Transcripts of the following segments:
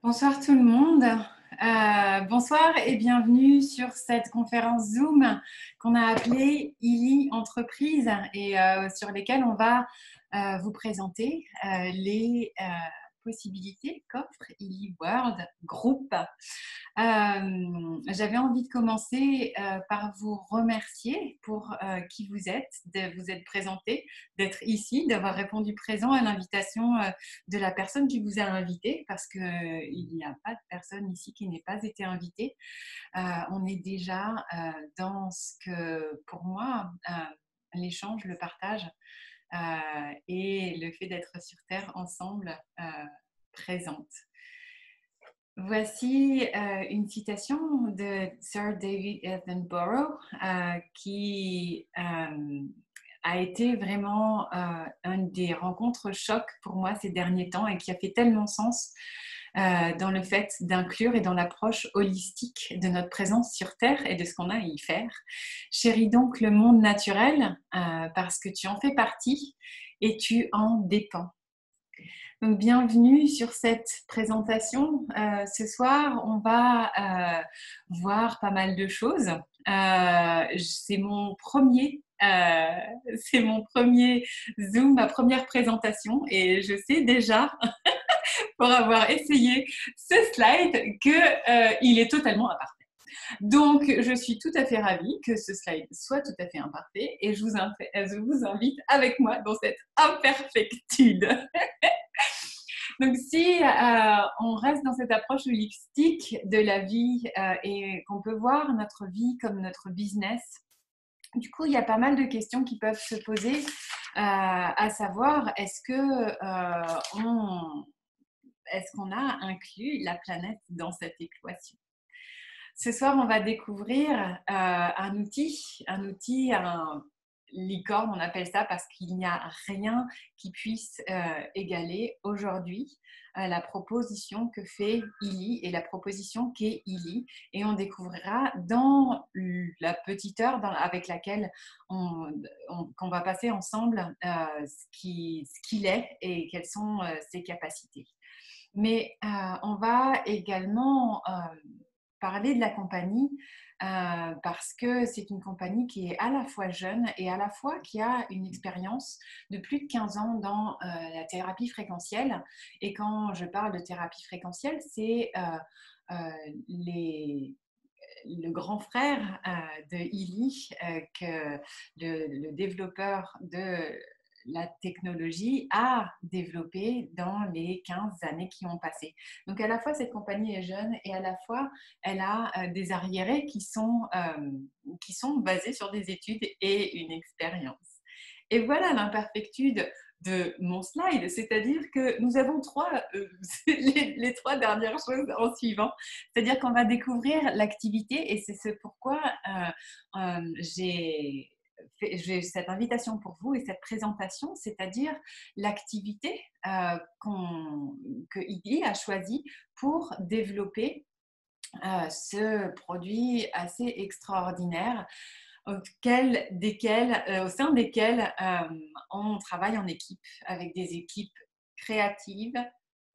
Bonsoir tout le monde. Bonsoir et bienvenue sur cette conférence Zoom qu'on a appelée ILI Entreprise et sur lesquelles on va vous présenter les possibilités qu'offre ILI World Group. J'avais envie de commencer par vous remercier pour qui vous êtes, de vous être présenté, d'être ici, d'avoir répondu présent à l'invitation de la personne qui vous a invité, parce qu'il n'y a pas de personne ici qui n'ait pas été invitée. On est déjà dans ce que, pour moi, l'échange, le partage et le fait d'être sur Terre ensemble présente. Voici une citation de Sir David Attenborough qui a été vraiment une des rencontres choc pour moi ces derniers temps et qui a fait tellement sens dans le fait d'inclure et dans l'approche holistique de notre présence sur Terre et de ce qu'on a à y faire. Chéris donc le monde naturel parce que tu en fais partie et tu en dépends. Donc, bienvenue sur cette présentation. Ce soir, on va voir pas mal de choses. C'est mon premier Zoom, ma première présentation, et je sais déjà, pour avoir essayé ce slide, qu'il est totalement imparfait. Donc, je suis tout à fait ravie que ce slide soit tout à fait imparfait, et je vous invite avec moi dans cette imperfectude. Donc, si on reste dans cette approche holistique de la vie et qu'on peut voir notre vie comme notre business, du coup, il y a pas mal de questions qui peuvent se poser, à savoir, est-ce qu'on a inclus la planète dans cette équation? Ce soir, on va découvrir un outil, un licorne, on appelle ça parce qu'il n'y a rien qui puisse égaler aujourd'hui la proposition que fait ILI et la proposition qu'est ILI. Et on découvrira dans la petite heure avec laquelle qu'on va passer ensemble ce qu'il est et quelles sont ses capacités. Mais on va également parler de la compagnie parce que c'est une compagnie qui est à la fois jeune et à la fois qui a une expérience de plus de 15 ans dans la thérapie fréquentielle. Et quand je parle de thérapie fréquentielle, c'est le grand frère de ILI, que le développeur de la technologie a développé dans les 15 années qui ont passé. Donc à la fois cette compagnie est jeune et à la fois elle a des arriérés qui sont basés sur des études et une expérience. Et voilà l'imperfectude de mon slide, c'est-à-dire que nous avons les trois dernières choses en suivant, c'est-à-dire qu'on va découvrir l'activité et c'est ce pourquoi j'ai cette invitation pour vous et cette présentation, c'est-à-dire l'activité que IGI a choisie pour développer ce produit assez extraordinaire au sein desquels on travaille en équipe, avec des équipes créatives,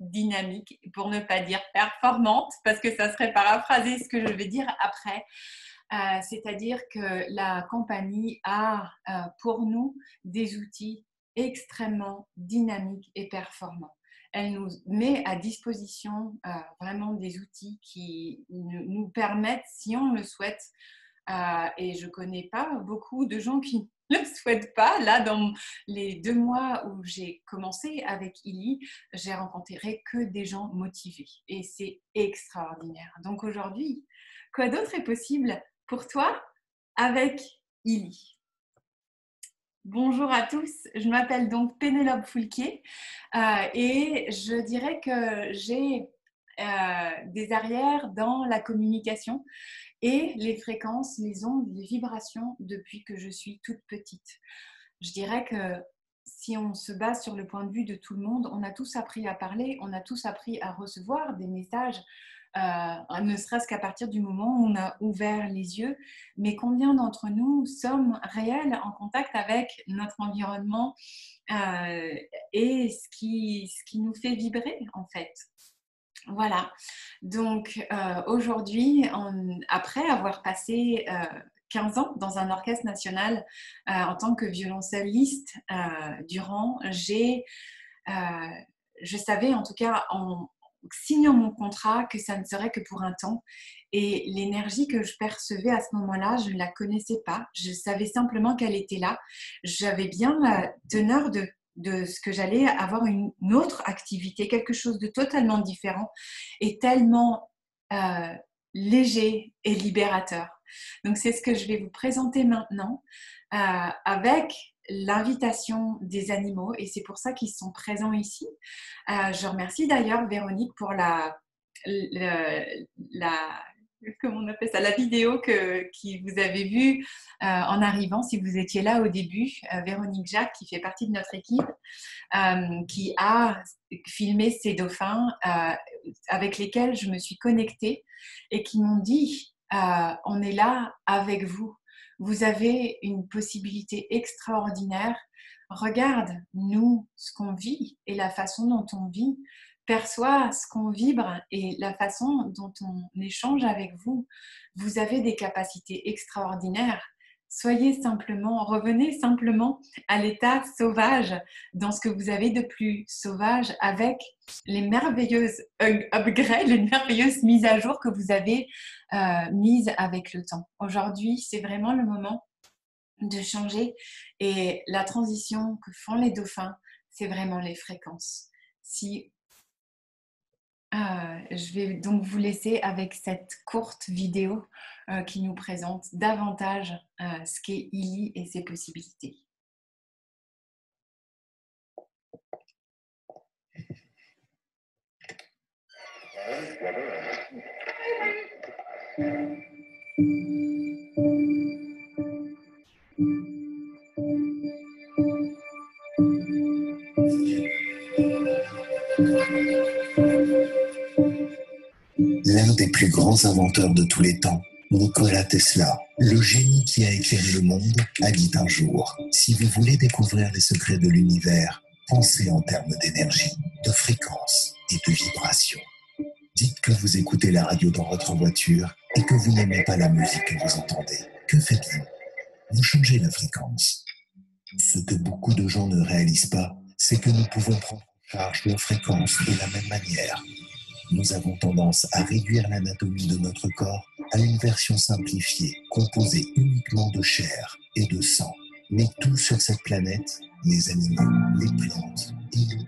dynamiques, pour ne pas dire performantes, parce que ça serait paraphraser ce que je vais dire après. C'est-à-dire que la compagnie a pour nous des outils extrêmement dynamiques et performants. Elle nous met à disposition vraiment des outils qui nous permettent, si on le souhaite, et je ne connais pas beaucoup de gens qui ne le souhaitent pas. Là, dans les 2 mois où j'ai commencé avec ILI, j'ai rencontré que des gens motivés et c'est extraordinaire. Donc aujourd'hui, quoi d'autre est possible pour toi avec ILI? Bonjour à tous, je m'appelle donc Pénélope Foulquier et je dirais que j'ai des arrières dans la communication et les fréquences, les ondes, les vibrations depuis que je suis toute petite. Je dirais que si on se base sur le point de vue de tout le monde, on a tous appris à parler, on a tous appris à recevoir des messages, ne serait-ce qu'à partir du moment où on a ouvert les yeux. Mais combien d'entre nous sommes réels en contact avec notre environnement et ce qui nous fait vibrer en fait? Voilà. Donc aujourd'hui, après avoir passé 15 ans dans un orchestre national en tant que violoncelliste durant, euh, je savais en tout cas en signant mon contrat que ça ne serait que pour un temps. Et l'énergie que je percevais à ce moment-là, je ne la connaissais pas. Je savais simplement qu'elle était là. J'avais bien la teneur de ce que j'allais avoir une autre activité, quelque chose de totalement différent et tellement euh, léger et libérateur. Donc c'est ce que je vais vous présenter maintenant avec l'invitation des animaux et c'est pour ça qu'ils sont présents ici. Je remercie d'ailleurs Véronique pour la comment on appelle ça, la vidéo qui vous avez vue en arrivant, si vous étiez là au début. Véronique Jacques, qui fait partie de notre équipe, qui a filmé ces dauphins avec lesquels je me suis connectée et qui m'ont dit on est là avec vous. Vous avez une possibilité extraordinaire. Regarde, nous, ce qu'on vit et la façon dont on vit, perçoit ce qu'on vibre et la façon dont on échange avec vous. Vous avez des capacités extraordinaires. Soyez simplement, revenez simplement à l'état sauvage, dans ce que vous avez de plus sauvage, avec les merveilleuses upgrades, les merveilleuses mises à jour que vous avez mises avec le temps. Aujourd'hui, c'est vraiment le moment de changer et la transition que font les dauphins, c'est vraiment les fréquences. Si je vais donc vous laisser avec cette courte vidéo qui nous présente davantage ce qu'est Illy et ses possibilités. L'un des plus grands inventeurs de tous les temps, Nikola Tesla, le génie qui a éclairé le monde, a dit un jour: si vous voulez découvrir les secrets de l'univers, pensez en termes d'énergie, de fréquence et de vibration. Dites que vous écoutez la radio dans votre voiture et que vous n'aimez pas la musique que vous entendez. Que faites-vous? Vous changez la fréquence. Ce que beaucoup de gens ne réalisent pas, c'est que nous pouvons prendre en charge nos fréquences de la même manière. Nous avons tendance à réduire l'anatomie de notre corps à une version simplifiée, composée uniquement de chair et de sang. Mais tout sur cette planète, les animaux, les plantes et nous,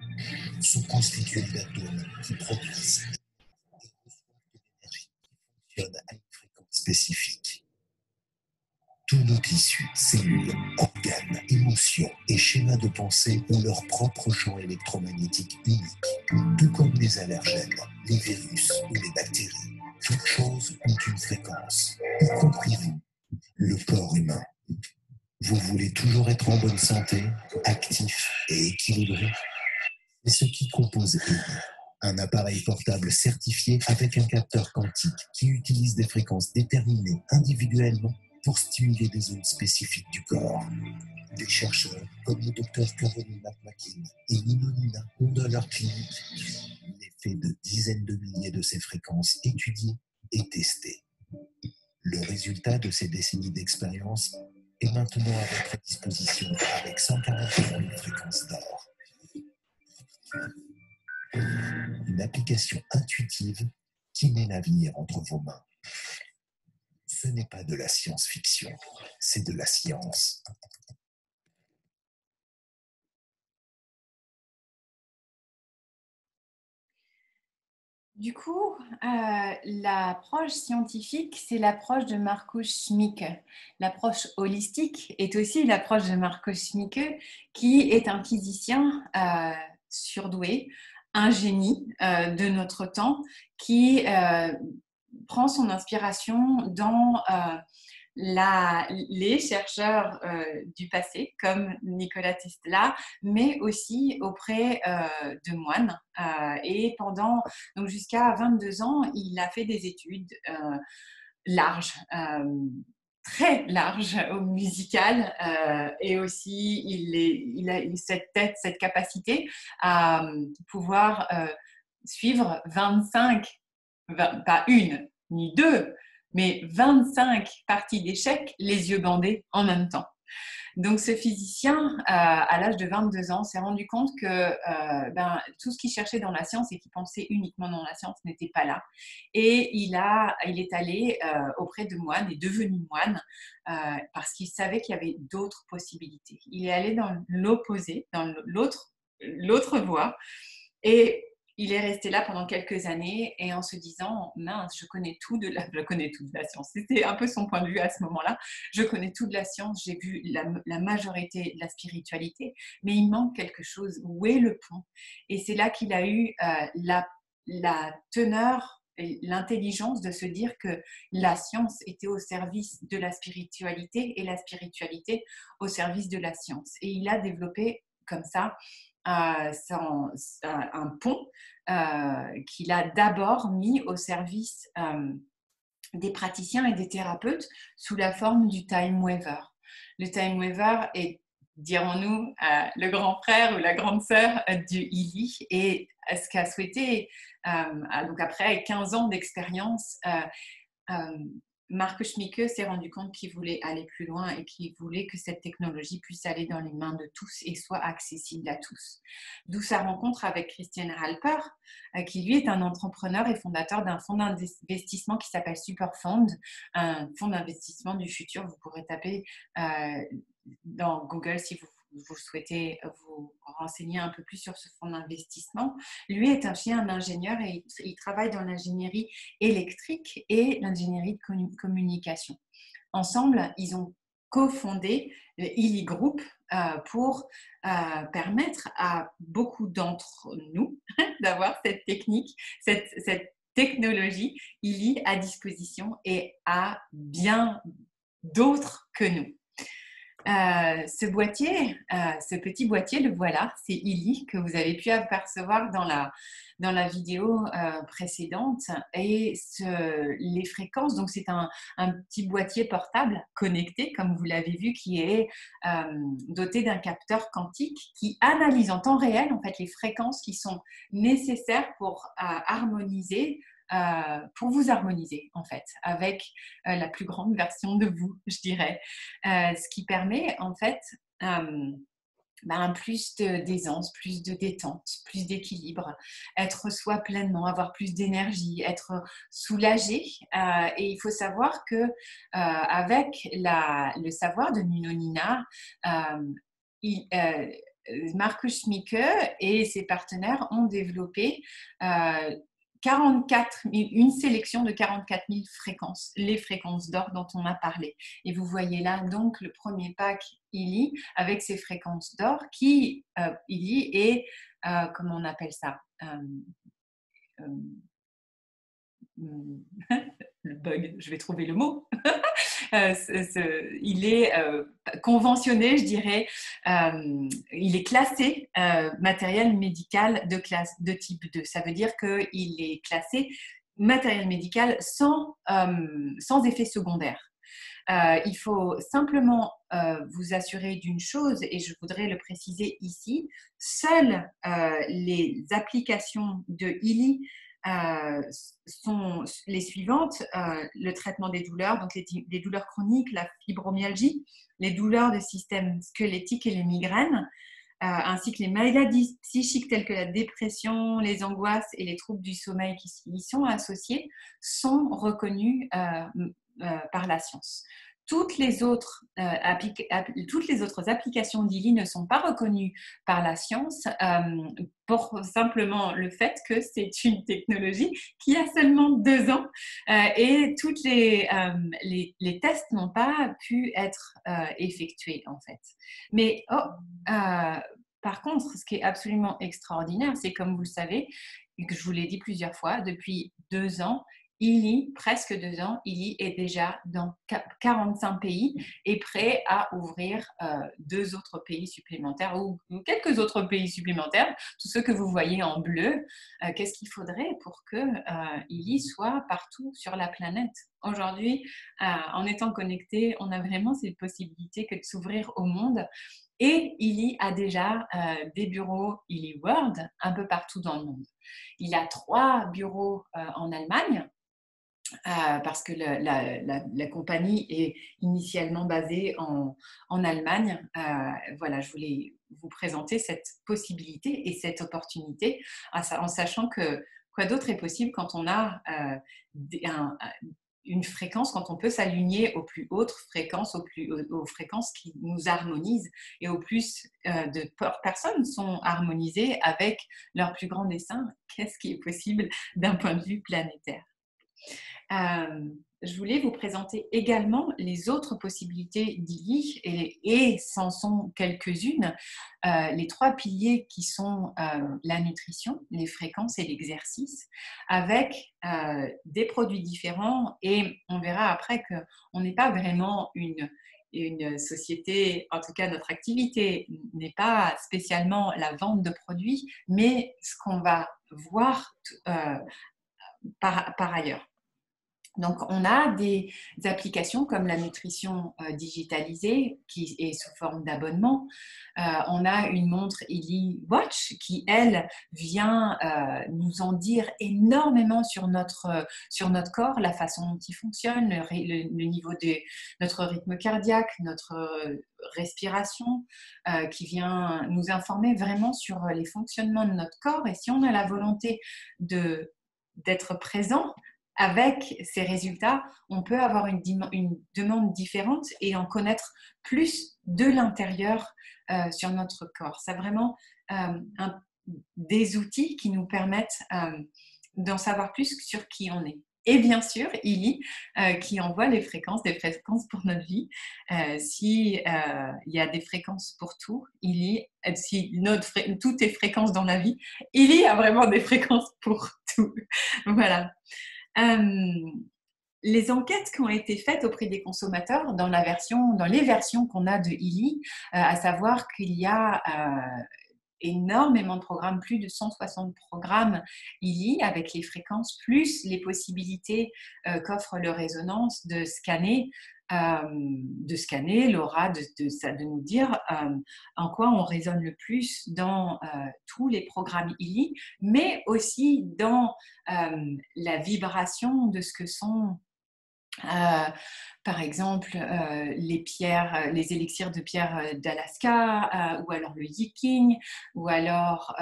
sont constitués d'atomes qui produisent et reçoivent de l'énergie qui fonctionne à une fréquence spécifique. Tous nos tissus, cellules, organes, émotions et schémas de pensée ont leur propre champ électromagnétique unique, tout comme les allergènes, les virus ou les bactéries. Toutes choses ont une fréquence, y compris vous, le corps humain. Vous voulez toujours être en bonne santé, actif et équilibré? C'est ce qui compose Illy, un appareil portable certifié avec un capteur quantique qui utilise des fréquences déterminées individuellement pour stimuler des zones spécifiques du corps. Des chercheurs comme le docteur Caroline McMakin et Nino Luna ont dans leur clinique l'effet de dizaines de milliers de ces fréquences étudiées et testées. Le résultat de ces décennies d'expérience est maintenant à votre disposition avec 143 000 fréquences d'or. Une application intuitive qui met l'avenir entre vos mains. Ce n'est pas de la science-fiction, c'est de la science. Du coup, l'approche scientifique, c'est l'approche de Markus Schmicke. L'approche holistique est aussi l'approche de Markus Schmicke, qui est un physicien surdoué, un génie de notre temps, qui prend son inspiration dans les chercheurs du passé, comme Nikola Tesla, mais aussi auprès de moines. Et pendant, donc jusqu'à 22 ans, il a fait des études larges. Très large au musical et aussi il a eu cette capacité à pouvoir suivre 25, pas une ni deux, mais 25 parties d'échecs les yeux bandés en même temps. Donc, ce physicien, à l'âge de 22 ans, s'est rendu compte que tout ce qu'il cherchait dans la science et qu'il pensait uniquement dans la science n'était pas là. Et il est allé auprès de moines, est devenu moine, parce qu'il savait qu'il y avait d'autres possibilités. Il est allé dans l'opposé, dans l'autre voie. Et il est resté là pendant quelques années et en se disant, mince, je connais tout de la science. C'était un peu son point de vue à ce moment-là. Je connais tout de la science, j'ai vu la majorité de la spiritualité, mais il manque quelque chose. Où est le pont? Et c'est là qu'il a eu la teneur et l'intelligence de se dire que la science était au service de la spiritualité et la spiritualité au service de la science. Et il a développé comme ça un pont qu'il a d'abord mis au service des praticiens et des thérapeutes sous la forme du Time Waver. Le Time Waver est, dirons-nous, le grand frère ou la grande sœur du Ili, et ce qu'a souhaité, donc après 15 ans d'expérience, Marc Schmicke s'est rendu compte qu'il voulait aller plus loin et qu'il voulait que cette technologie puisse aller dans les mains de tous et soit accessible à tous. D'où sa rencontre avec Christian Halper, qui lui est un entrepreneur et fondateur d'un fonds d'investissement qui s'appelle Superfund, un fonds d'investissement du futur. Vous pourrez taper dans Google si vous souhaitez vous renseigner un peu plus sur ce fonds d'investissement. Lui est un ingénieur et il travaille dans l'ingénierie électrique et l'ingénierie de communication. Ensemble, ils ont cofondé le Ili Group pour permettre à beaucoup d'entre nous d'avoir cette technique, cette technologie Ili à disposition et à bien d'autres que nous. Ce petit boîtier, le voilà, c'est Ili que vous avez pu apercevoir dans la vidéo précédente. Et les fréquences, donc c'est un petit boîtier portable connecté, comme vous l'avez vu, qui est doté d'un capteur quantique qui analyse en temps réel en fait les fréquences qui sont nécessaires pour harmoniser. Pour vous harmoniser en fait avec la plus grande version de vous, je dirais, ce qui permet en fait plus d'aisance, plus de détente, plus d'équilibre, être soi pleinement, avoir plus d'énergie, être soulagé. Et il faut savoir que avec le savoir de Nino Nina, Marcus Schmicke et ses partenaires ont développé une sélection de 44 000 fréquences, les fréquences d'or dont on a parlé. Et vous voyez là donc le premier pack Ili avec ses fréquences d'or qui, Ili est, comment on appelle ça le bug, je vais trouver le mot. Il est conventionné, je dirais, il est classé matériel médical de type 2. Ça veut dire qu'il est classé matériel médical sans effet secondaire. Il faut simplement vous assurer d'une chose, et je voudrais le préciser ici, seules les applications de Ili sont les suivantes, le traitement des douleurs, donc les douleurs chroniques, la fibromyalgie, les douleurs de système squelettique et les migraines, ainsi que les maladies psychiques telles que la dépression, les angoisses et les troubles du sommeil qui y sont associés, sont reconnus par la science. Toutes les autres applications d'Ili ne sont pas reconnues par la science pour simplement le fait que c'est une technologie qui a seulement 2 ans et toutes les tests n'ont pas pu être effectués en fait. Mais par contre, ce qui est absolument extraordinaire, c'est comme vous le savez, et que je vous l'ai dit plusieurs fois, depuis 2 ans, presque 2 ans, Ili est déjà dans 45 pays et prêt à ouvrir 2 autres pays supplémentaires ou quelques autres pays supplémentaires, tous ceux que vous voyez en bleu. Qu'est-ce qu'il faudrait pour que Ili soit partout sur la planète? Aujourd'hui, en étant connecté, on a vraiment cette possibilité que de s'ouvrir au monde. Et Illy a déjà des bureaux Illy World un peu partout dans le monde. Il a 3 bureaux en Allemagne, parce que la compagnie est initialement basée en Allemagne. Voilà, je voulais vous présenter cette possibilité et cette opportunité en sachant que quoi d'autre est possible quand on a une fréquence, quand on peut s'aligner aux plus hautes fréquences, aux fréquences qui nous harmonisent et au plus de personnes sont harmonisées avec leur plus grand dessein. Qu'est-ce qui est possible d'un point de vue planétaire? Je voulais vous présenter également les autres possibilités d'Illy et c'en sont quelques-unes. Les 3 piliers qui sont la nutrition, les fréquences et l'exercice, avec des produits différents. Et on verra après qu'on n'est pas vraiment une société, en tout cas notre activité n'est pas spécialement la vente de produits, mais ce qu'on va voir par ailleurs. Donc, on a des applications comme la nutrition digitalisée qui est sous forme d'abonnement. On a une montre Illy Watch qui, elle, vient nous en dire énormément sur notre corps, la façon dont il fonctionne, le niveau de notre rythme cardiaque, notre respiration, qui vient nous informer vraiment sur les fonctionnements de notre corps. Et si on a la volonté d'être présent avec ces résultats, on peut avoir une demande différente et en connaître plus de l'intérieur sur notre corps. C'est vraiment des outils qui nous permettent d'en savoir plus sur qui on est. Et bien sûr, Illy, qui envoie des fréquences pour notre vie. Si il y a des fréquences pour tout, Illy, si tout est fréquence dans la vie, Illy a vraiment des fréquences pour tout. Voilà. Les enquêtes qui ont été faites auprès des consommateurs dans les versions qu'on a de Illy, à savoir qu'il y a énormément de programmes, plus de 160 programmes Illy avec les fréquences, plus les possibilités qu'offre le résonance de scanner l'aura, de nous dire en quoi on résonne le plus dans tous les programmes Illy, mais aussi dans la vibration de ce que sont par exemple, les pierres, les élixirs de pierre d'Alaska, ou alors le yiking, ou alors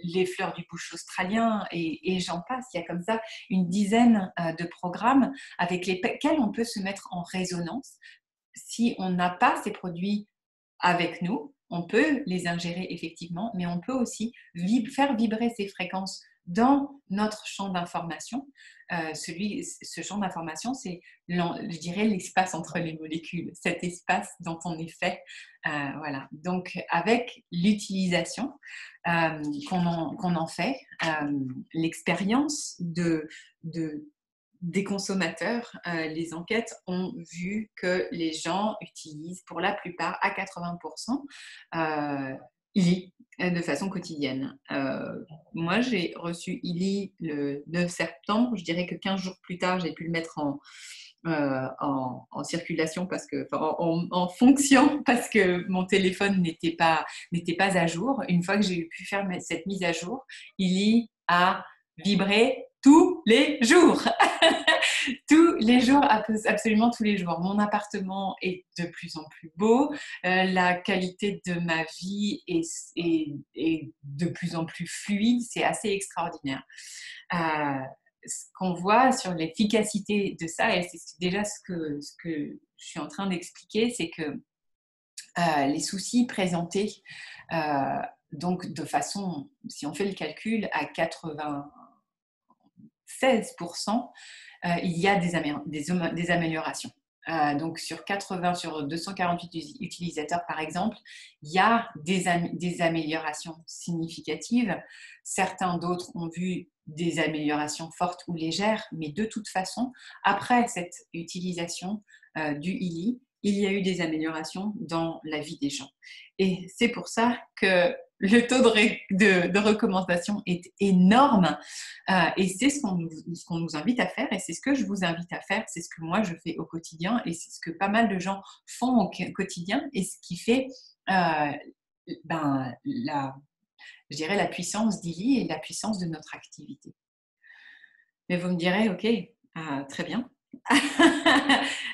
les fleurs du bush australien, et j'en passe. Il y a comme ça une dizaine de programmes avec lesquels on peut se mettre en résonance. Si on n'a pas ces produits avec nous, on peut les ingérer effectivement, mais on peut aussi faire vibrer ces fréquences dans notre champ d'information. Ce champ d'information, c'est, je dirais, l'espace entre les molécules, cet espace dont on est fait. Voilà. Donc, avec l'utilisation qu'on en fait, l'expérience des consommateurs, les enquêtes ont vu que les gens utilisent pour la plupart à 80% Illy de façon quotidienne. Moi, j'ai reçu Illy le 9 septembre. Je dirais que 15 jours plus tard, j'ai pu le mettre en circulation en fonction parce que mon téléphone n'était pas à jour. Une fois que j'ai pu faire cette mise à jour, Illy a vibré tous les jours. Tous les jours, absolument tous les jours. Mon appartement est de plus en plus beau. La qualité de ma vie est de plus en plus fluide. C'est assez extraordinaire. Ce qu'on voit sur l'efficacité de ça, et c'est déjà ce que je suis en train d'expliquer, c'est que les soucis présentés, donc de façon, si on fait le calcul, à 96%, il y a des améliorations. Donc sur 248 utilisateurs par exemple, il y a des améliorations significatives. Certains d'autres ont vu des améliorations fortes ou légères, mais de toute façon, après cette utilisation du Illy, il y a eu des améliorations dans la vie des gens. Et c'est pour ça que le taux de recommandation est énorme et c'est ce qu'on nous invite à faire et c'est ce que je vous invite à faire, c'est ce que moi je fais au quotidien et c'est ce que pas mal de gens font au quotidien et ce qui fait je dirais la puissance d'Ili et la puissance de notre activité. Mais vous me direz, ok, très bien.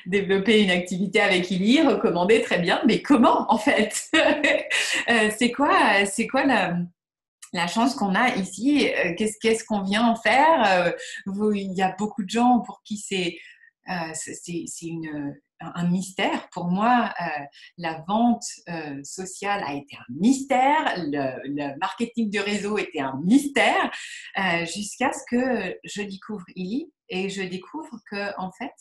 Développer une activité avec Ili, recommander, très bien, mais comment en fait? C'est quoi la chance qu'on a ici? Qu'est-ce qu'on vient en faire? Il y a beaucoup de gens pour qui c'est un mystère. Pour moi, la vente sociale a été un mystère, le marketing de réseau était un mystère, jusqu'à ce que je découvre Ili et je découvre que en fait,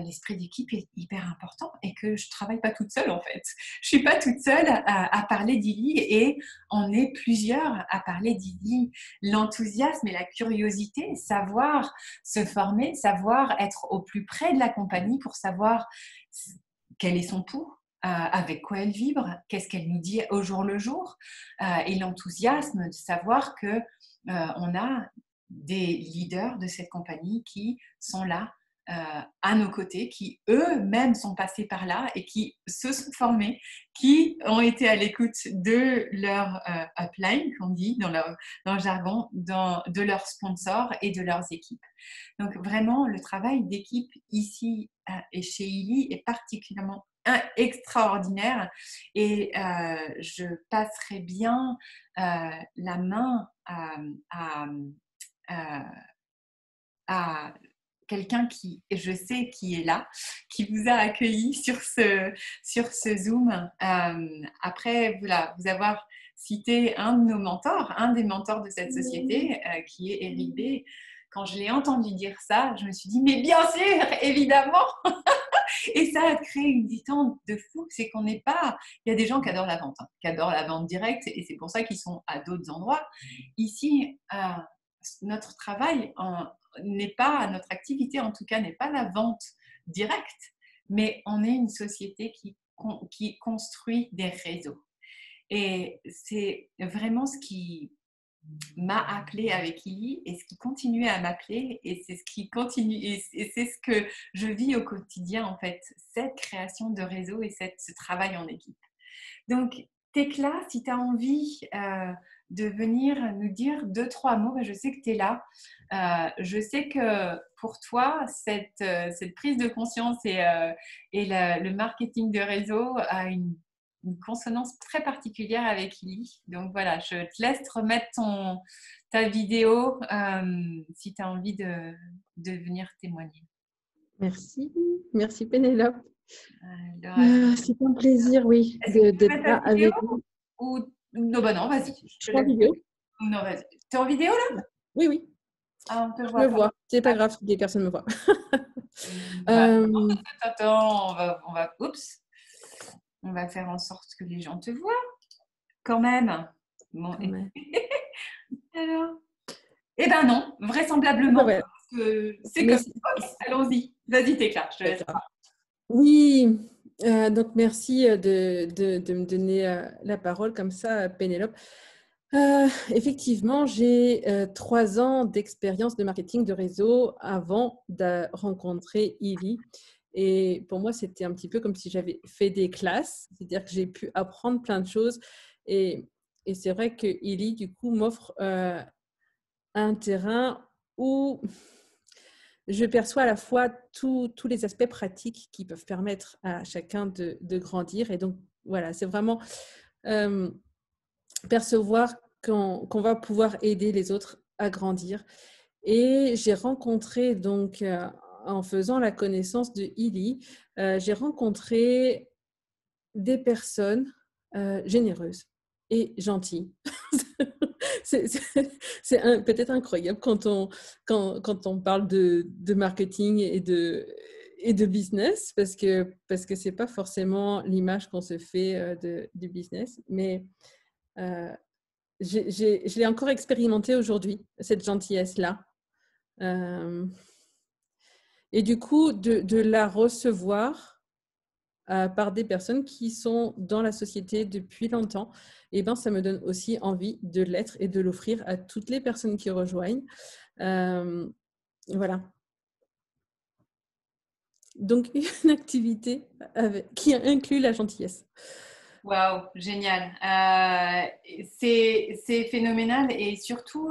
l'esprit d'équipe est hyper important et que je ne travaille pas toute seule en fait. Je ne suis pas toute seule à parler d'Ili et on est plusieurs à parler d'Ili. L'enthousiasme et la curiosité, savoir se former, savoir être au plus près de la compagnie pour savoir quel est son pouls, avec quoi elle vibre, qu'est-ce qu'elle nous dit au jour le jour, et l'enthousiasme de savoir que on a des leaders de cette compagnie qui sont là à nos côtés, qui eux-mêmes sont passés par là et qui se sont formés, qui ont été à l'écoute de leur upline, qu'on dit dans le jargon, de leurs sponsors et de leurs équipes. Donc vraiment, le travail d'équipe ici et chez Ili est particulièrement extraordinaire et je passerai bien la main à quelqu'un qui, je sais, qui est là, qui vous a accueilli sur ce Zoom. Après vous avoir cité un de nos mentors, un des mentors de cette société, qui est Eric B. Quand je l'ai entendu dire ça, je me suis dit, mais bien sûr, évidemment. Et ça a créé une détente de fou. C'est qu'on n'est pas... Il y a des gens qui adorent la vente, qui adorent la vente directe, et c'est pour ça qu'ils sont à d'autres endroits. Ici, notre travail n'est pas, notre activité en tout cas, n'est pas la vente directe, mais on est une société qui construit des réseaux. Et c'est vraiment ce qui m'a appelé avec Ili et ce qui continuait à m'appeler et c'est ce qui continue et c'est ce que je vis au quotidien en fait, cette création de réseau et ce travail en équipe. Donc Tekla, si tu as envie de venir nous dire 2-3 mots, je sais que tu es là. Je sais que pour toi, cette prise de conscience et le marketing de réseau a une consonance très particulière avec Ili. Donc voilà, je te laisse remettre ta vidéo si tu as envie de venir témoigner. Merci, merci Pénélope. C'est un plaisir, oui, d'être là avec vous. Non, bah non, vas-y. Je suis en vidéo. Non, vas-y. Tu es en vidéo là? Oui, oui. Ah, on te voit. Je me vois. C'est pas grave, des personnes me voient. Attends, oups. On va faire en sorte que les gens te voient. Quand même. Bon, alors. Eh ben non, vraisemblablement. Ouais. C'est comme ça. Allons-y. Vas-y, Tekla, je te laisse. Oui, donc merci de me donner la parole comme ça, Pénélope. Effectivement, j'ai 3 ans d'expérience de marketing de réseau avant de rencontrer Ili. Et pour moi, c'était un petit peu comme si j'avais fait des classes, c'est-à-dire que j'ai pu apprendre plein de choses. Et c'est vrai que Ili, du coup, m'offre un terrain où je perçois à la fois tous les aspects pratiques qui peuvent permettre à chacun de grandir. Et donc, voilà, c'est vraiment percevoir qu'on va pouvoir aider les autres à grandir. Et j'ai rencontré, donc, en faisant la connaissance de Ili, j'ai rencontré des personnes généreuses et gentilles. C'est peut-être incroyable quand on parle de marketing et de business, parce que ce n'est pas forcément l'image qu'on se fait du business. Mais je l'ai encore expérimenté aujourd'hui, cette gentillesse-là. Et du coup, de la recevoir par des personnes qui sont dans la société depuis longtemps, et ben, ça me donne aussi envie de l'être et de l'offrir à toutes les personnes qui rejoignent. Voilà. Donc, une activité qui inclut la gentillesse. Waouh, génial. C'est phénoménal et surtout,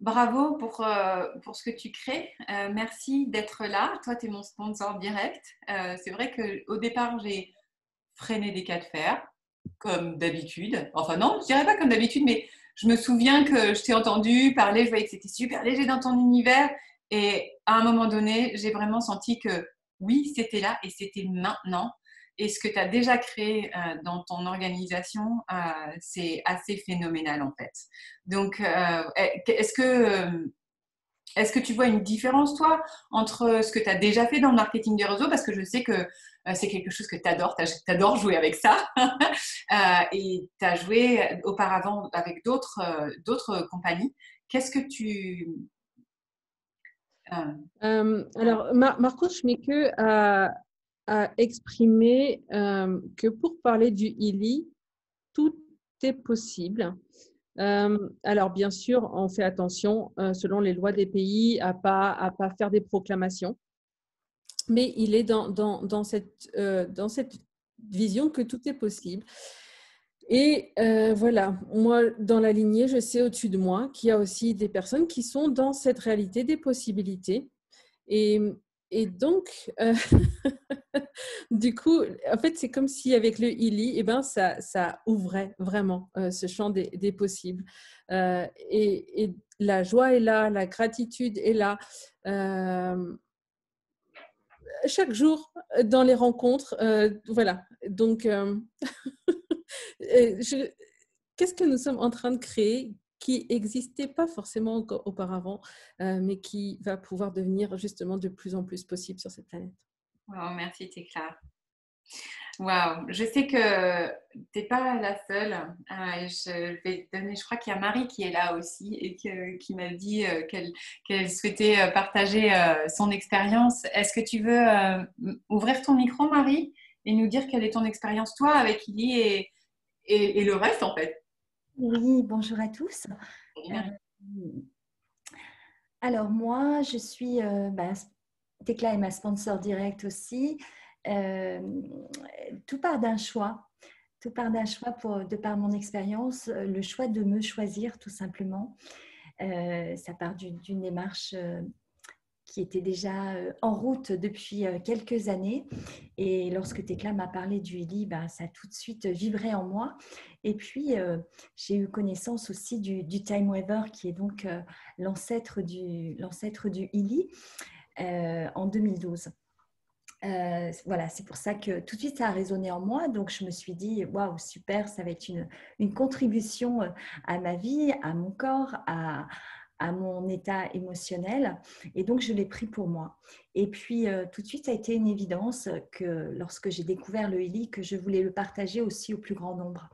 bravo pour ce que tu crées. Merci d'être là. Toi, tu es mon sponsor direct. C'est vrai qu'au départ, j'ai freiné des cas de fer, comme d'habitude. Enfin, non, je dirais pas comme d'habitude, mais je me souviens que je t'ai entendu parler, je voyais que c'était super léger dans ton univers. Et à un moment donné, j'ai vraiment senti que oui, c'était là et c'était maintenant. Et ce que tu as déjà créé dans ton organisation, c'est assez phénoménal en fait. Donc, est-ce que tu vois une différence, toi, entre ce que tu as déjà fait dans le marketing des réseaux, parce que je sais que c'est quelque chose que tu adores, tu adores jouer avec ça, et tu as joué auparavant avec d'autres compagnies. Qu'est-ce que tu... Alors, Marco Schmecke a exprimé que pour parler du ILI, tout est possible. Alors, bien sûr, on fait attention, selon les lois des pays, à pas faire des proclamations. Mais il est dans cette vision que tout est possible. Et voilà, moi, dans la lignée, je sais au-dessus de moi qu'il y a aussi des personnes qui sont dans cette réalité des possibilités. Et, et donc, du coup, en fait, c'est comme si avec le ILI, eh ben, ça ouvrait vraiment ce champ des possibles. Et la joie est là, la gratitude est là. Chaque jour, dans les rencontres, voilà. Donc, qu'est-ce que nous sommes en train de créer qui n'existait pas forcément auparavant, mais qui va pouvoir devenir justement de plus en plus possible sur cette planète. Wow, merci, c'est clair. Waouh, je sais que tu n'es pas la seule. Je vais te donner, je crois qu'il y a Marie qui est là aussi et qui m'a dit qu'elle souhaitait partager son expérience. Est-ce que tu veux ouvrir ton micro, Marie, et nous dire quelle est ton expérience, toi, avec Illy et le reste, en fait? Oui, bonjour à tous. Marie. Alors moi, je suis, Tekla est ma sponsor direct aussi. Euh, Tout part d'un choix. Tout part d'un choix de par mon expérience, le choix de me choisir tout simplement. Ça part d'une démarche qui était déjà en route depuis quelques années. Et lorsque Tekla m'a parlé du ILI, ça a tout de suite vibré en moi. Et puis, j'ai eu connaissance aussi du Time Weaver, qui est donc l'ancêtre du ILI, en 2012. Voilà, c'est pour ça que tout de suite ça a résonné en moi. Donc je me suis dit, waouh, super, ça va être une contribution à ma vie, à mon corps, à mon état émotionnel. Et donc je l'ai pris pour moi. Et puis tout de suite, ça a été une évidence que lorsque j'ai découvert le Healy, que je voulais le partager aussi au plus grand nombre.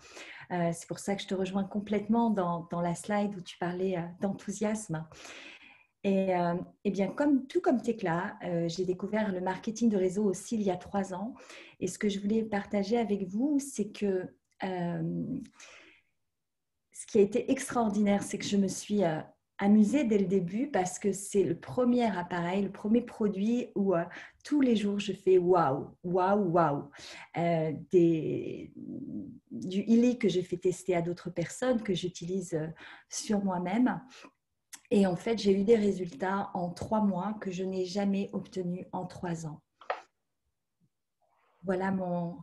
C'est pour ça que je te rejoins complètement dans la slide où tu parlais d'enthousiasme. Et bien, tout comme Tekla, j'ai découvert le marketing de réseau aussi il y a 3 ans. Et ce que je voulais partager avec vous, c'est que ce qui a été extraordinaire, c'est que je me suis amusée dès le début parce que c'est le premier appareil, le premier produit où tous les jours je fais waouh, waouh, waouh. Du Illy que j'ai fait tester à d'autres personnes, que j'utilise sur moi-même. Et en fait, j'ai eu des résultats en 3 mois que je n'ai jamais obtenus en 3 ans. Voilà mon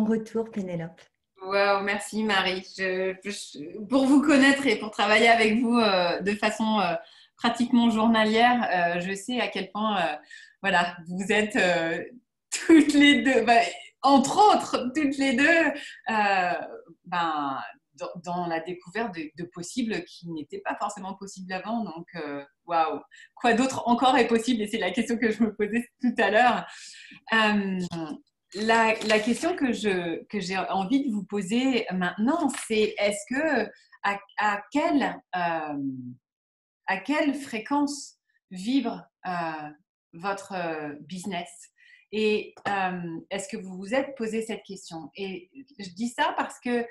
retour, Pénélope. Wow, merci Marie. Pour vous connaître et pour travailler avec vous de façon pratiquement journalière, je sais à quel point voilà, vous êtes toutes les deux, entre autres, toutes les deux, ben, dans la découverte de possibles qui n'étaient pas forcément possibles avant. Donc, waouh, quoi d'autre encore est possible? Et c'est la question que je me posais tout à l'heure. La question que j'ai envie de vous poser maintenant, c'est est-ce que à quelle fréquence vibre votre business? Et est-ce que vous vous êtes posé cette question? Et je dis ça parce que,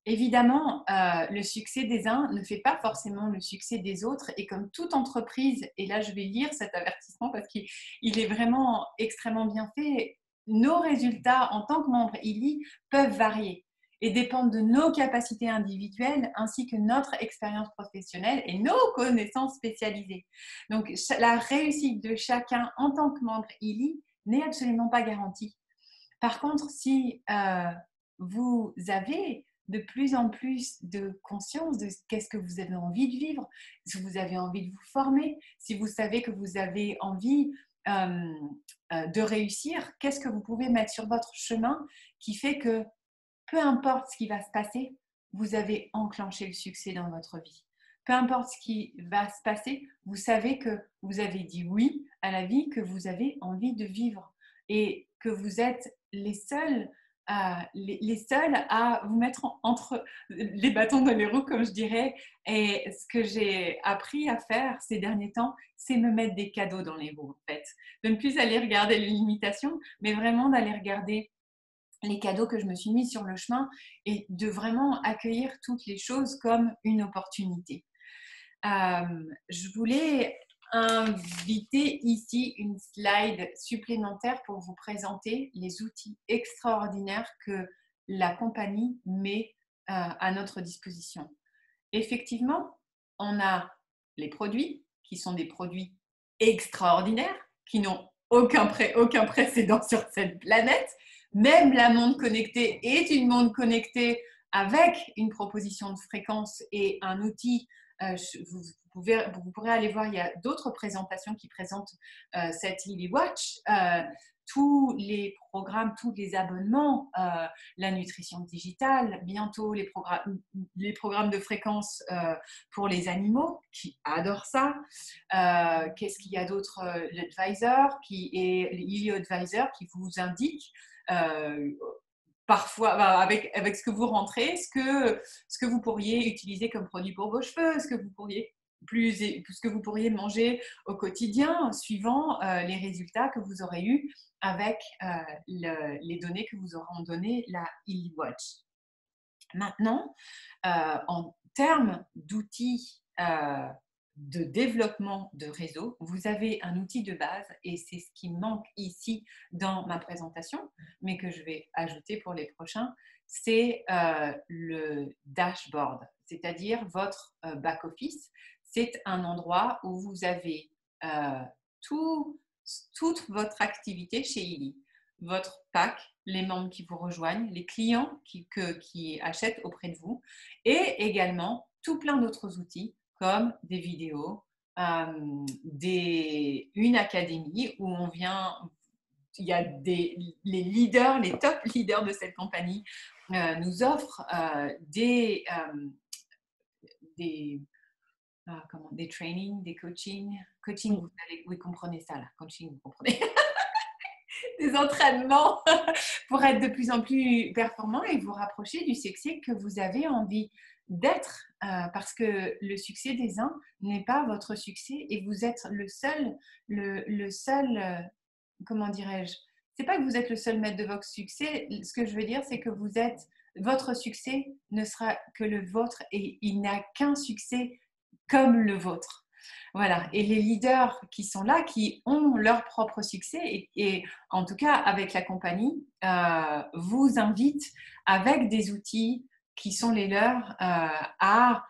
évidemment, le succès des uns ne fait pas forcément le succès des autres. Et comme toute entreprise, et là je vais lire cet avertissement parce qu'il est vraiment extrêmement bien fait, nos résultats en tant que membre ILI peuvent varier et dépendent de nos capacités individuelles ainsi que notre expérience professionnelle et nos connaissances spécialisées. Donc, la réussite de chacun en tant que membre ILI n'est absolument pas garantie. Par contre, si vous avez de plus en plus de conscience de qu'est-ce que vous avez envie de vivre, si vous avez envie de vous former, si vous savez que vous avez envie de réussir, qu'est-ce que vous pouvez mettre sur votre chemin qui fait que peu importe ce qui va se passer, vous avez enclenché le succès dans votre vie. Peu importe ce qui va se passer, vous savez que vous avez dit oui à la vie que vous avez envie de vivre et que vous êtes les seuls à vous mettre entre les bâtons dans les roues, comme je dirais. Et ce que j'ai appris à faire ces derniers temps, c'est me mettre des cadeaux dans les roues, en fait. De ne plus aller regarder les limitations, mais vraiment d'aller regarder les cadeaux que je me suis mis sur le chemin et de vraiment accueillir toutes les choses comme une opportunité. Je voulais inviter ici une slide supplémentaire pour vous présenter les outils extraordinaires que la compagnie met à notre disposition. Effectivement, on a les produits qui sont des produits extraordinaires, qui n'ont aucun précédent sur cette planète. Même la montre connectée est une montre connectée avec une proposition de fréquence et un outil. Vous pourrez aller voir, il y a d'autres présentations qui présentent cette ILI Watch. Tous les programmes, tous les abonnements, la nutrition digitale, bientôt les programmes de fréquence pour les animaux qui adorent ça. Qu'est-ce qu'il y a d'autre? L'advisor qui est l'ILI Advisor qui vous indique parfois avec ce que vous rentrez, ce que vous pourriez utiliser comme produit pour vos cheveux, ce que vous pourriez manger au quotidien suivant les résultats que vous aurez eus avec les données que vous auront donné la ILI Watch. Maintenant, en termes d'outils de développement de réseau, vous avez un outil de base et c'est ce qui manque ici dans ma présentation, mais que je vais ajouter pour les prochains, c'est le dashboard, c'est-à-dire votre back-office. C'est un endroit où vous avez toute votre activité chez ILI, votre pack, les membres qui vous rejoignent, les clients qui achètent auprès de vous et également tout plein d'autres outils comme des vidéos, une académie où on vient, il y a les leaders, les top leaders de cette compagnie nous offrent des trainings, des coaching, vous comprenez ça là, coaching, vous comprenez des entraînements pour être de plus en plus performant et vous rapprocher du succès que vous avez envie d'être parce que le succès des uns n'est pas votre succès et vous êtes le seul comment dirais-je, c'est pas que vous êtes le seul maître de votre succès, ce que je veux dire c'est que votre succès ne sera que le vôtre et il n'a qu'un succès comme le vôtre. Voilà, et les leaders qui sont là, qui ont leur propre succès et en tout cas avec la compagnie, vous invitent avec des outils qui sont les leurs à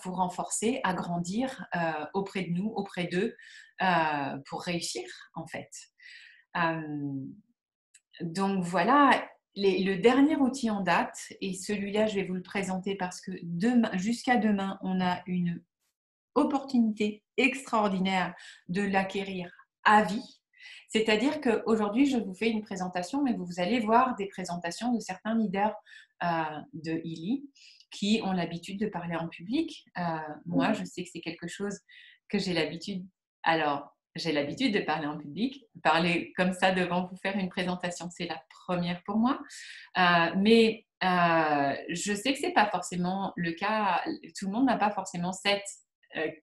vous renforcer, à grandir auprès de nous, auprès d'eux, pour réussir en fait. Donc voilà, le dernier outil en date, et celui-là je vais vous le présenter parce que jusqu'à demain, on a une opportunité extraordinaire de l'acquérir à vie. C'est-à-dire qu'aujourd'hui, je vous fais une présentation, mais vous allez voir des présentations de certains leaders de ILI qui ont l'habitude de parler en public. Moi, je sais que c'est quelque chose que j'ai l'habitude. Alors, j'ai l'habitude de parler en public. Parler comme ça devant vous faire une présentation, c'est la première pour moi. Mais je sais que ce n'est pas forcément le cas. Tout le monde n'a pas forcément cette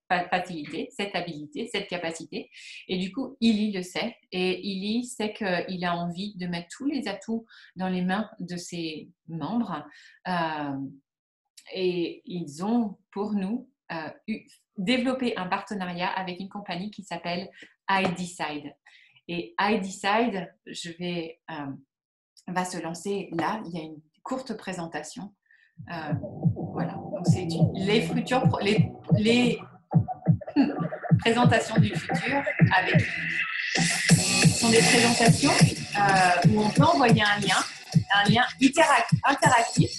facilité, cette habilité, cette capacité. Et du coup, Illy le sait. Et Illy sait qu'il a envie de mettre tous les atouts dans les mains de ses membres. Et ils ont, pour nous, développé un partenariat avec une compagnie qui s'appelle I Decide. Et I Decide, va se lancer là. Il y a une courte présentation. Voilà. Donc, c'est les présentations du futur avec ce sont des présentations où on peut envoyer un lien interactif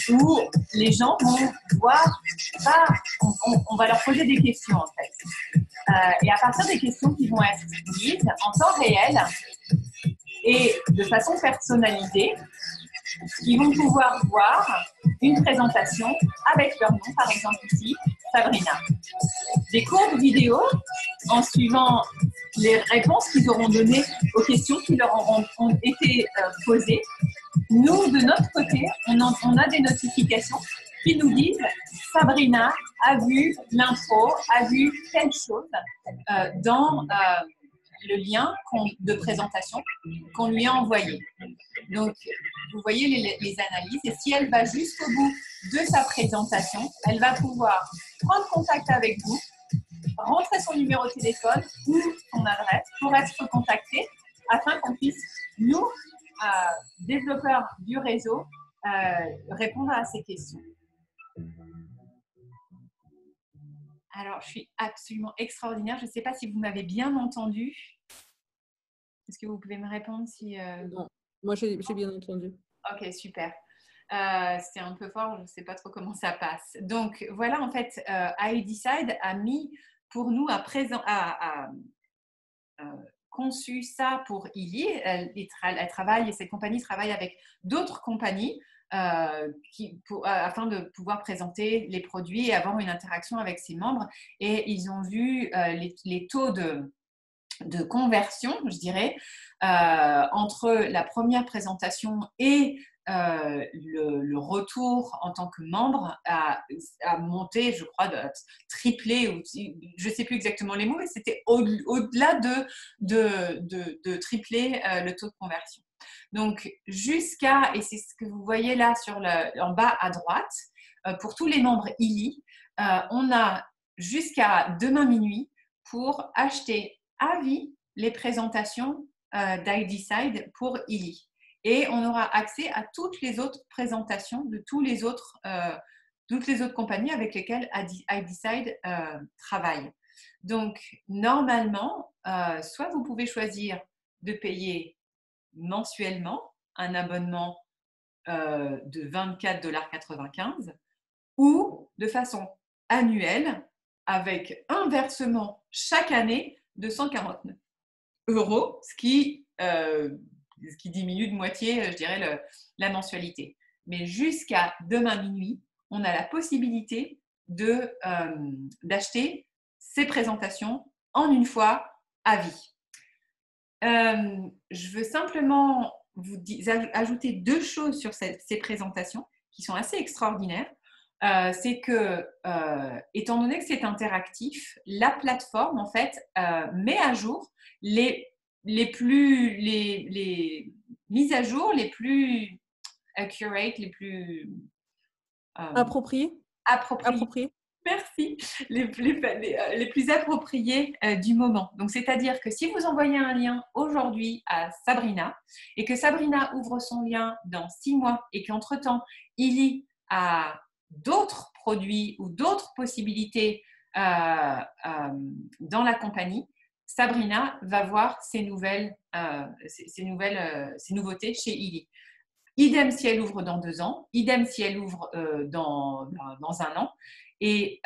où les gens vont voir ça, on va leur poser des questions en fait. Et à partir des questions qui vont être mises en temps réel et de façon personnalisée, ils vont pouvoir voir une présentation avec leur nom, par exemple ici, Sabrina. Des courtes vidéos en suivant les réponses qu'ils auront données aux questions qui leur ont été posées. Nous, de notre côté, on a des notifications qui nous disent Sabrina a vu l'intro, a vu telle chose dans le lien de présentation qu'on lui a envoyé. Donc, vous voyez les analyses. Et si elle va jusqu'au bout de sa présentation, elle va pouvoir prendre contact avec vous, rentrer son numéro de téléphone ou son adresse pour être contactée afin qu'on puisse, nous, développeurs du réseau, répondre à ces questions. Alors, je suis absolument extraordinaire. Je ne sais pas si vous m'avez bien entendu. Est-ce que vous pouvez me répondre si… Non, moi j'ai bien entendu. Ok, super. C'est un peu fort, je ne sais pas trop comment ça passe. Donc, voilà, en fait, I Decide a mis pour nous conçu ça pour Illy. Elle travaille, et cette compagnie travaille avec d'autres compagnies afin de pouvoir présenter les produits et avoir une interaction avec ses membres. Et ils ont vu les taux de conversion, je dirais, entre la première présentation et le retour en tant que membre a monté, je crois, triplé, ou je ne sais plus exactement les mots, mais c'était au-delà de tripler le taux de conversion. Donc, et c'est ce que vous voyez là en bas à droite, pour tous les membres Illy, on a jusqu'à demain minuit pour acheter à vie les présentations d'I Decide pour Illy. Et on aura accès à toutes les autres présentations de toutes les autres compagnies avec lesquelles I Decide travaille. Donc, normalement, soit vous pouvez choisir de payer mensuellement un abonnement de 24,95 $ ou de façon annuelle avec un versement chaque année de 149 €, ce qui diminue de moitié, je dirais, la mensualité. Mais jusqu'à demain minuit, on a la possibilité d'acheter ces présentations en une fois à vie. Je veux simplement vous ajouter 2 choses sur ces présentations qui sont assez extraordinaires. C'est que, étant donné que c'est interactif, la plateforme, en fait, met à jour les mises à jour les plus accurate, les plus Approprié. Merci. Les plus appropriés du moment. Donc, c'est-à-dire que si vous envoyez un lien aujourd'hui à Sabrina et que Sabrina ouvre son lien dans 6 mois et qu'entre-temps, Illy a d'autres produits ou d'autres possibilités dans la compagnie, Sabrina va voir ces nouveautés chez Illy. Idem si elle ouvre dans 2 ans, idem si elle ouvre dans 1 an. Et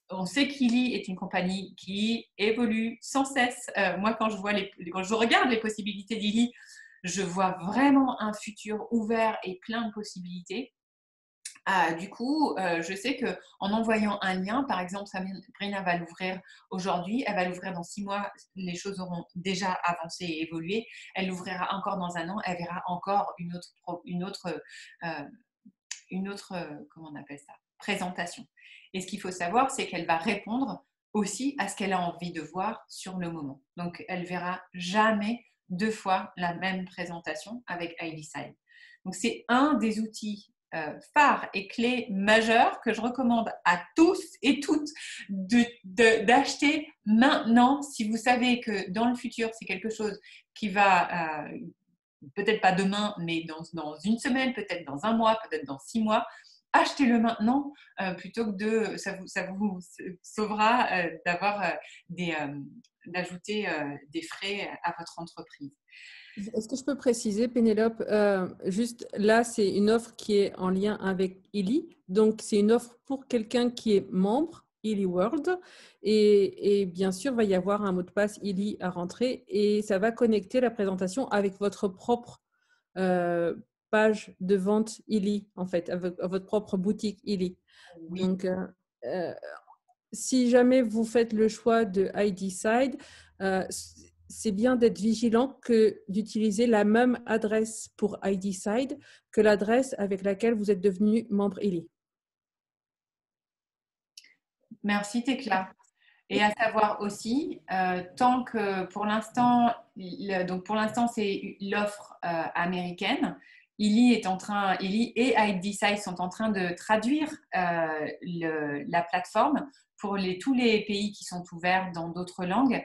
on sait qu'Illy est une compagnie qui évolue sans cesse. Moi, quand je regarde les possibilités d'Illy, je vois vraiment un futur ouvert et plein de possibilités. Du coup, je sais qu'en envoyant un lien, par exemple, Sabrina va l'ouvrir aujourd'hui, elle va l'ouvrir dans 6 mois, les choses auront déjà avancé et évolué. Elle l'ouvrira encore dans 1 an, elle verra encore une autre comment on appelle ça, présentation. Et ce qu'il faut savoir, c'est qu'elle va répondre aussi à ce qu'elle a envie de voir sur le moment. Donc, elle verra jamais 2 fois la même présentation avec iDecide. Donc, c'est un des outils phares et clés majeurs que je recommande à tous et toutes d'acheter maintenant si vous savez que dans le futur, c'est quelque chose qui va, peut-être pas demain, mais dans une semaine, peut-être dans un mois, peut-être dans 6 mois, achetez-le maintenant plutôt que ça vous sauvera d'ajouter des frais à votre entreprise. Est-ce que je peux préciser, Pénélope, juste là, c'est une offre qui est en lien avec Illy. Donc, c'est une offre pour quelqu'un qui est membre Illy World. Et bien sûr, il va y avoir un mot de passe Illy à rentrer et ça va connecter la présentation avec votre propre page de vente Illy, en fait, avec votre propre boutique Illy. Oui. Donc, si jamais vous faites le choix de iDecide, c'est bien d'être vigilant que d'utiliser la même adresse pour iDecide que l'adresse avec laquelle vous êtes devenu membre Illy. Merci Tekla. Et à savoir aussi, tant que pour l'instant, c'est l'offre américaine. Illy et iDecide sont en train de traduire la plateforme pour tous les pays qui sont ouverts dans d'autres langues.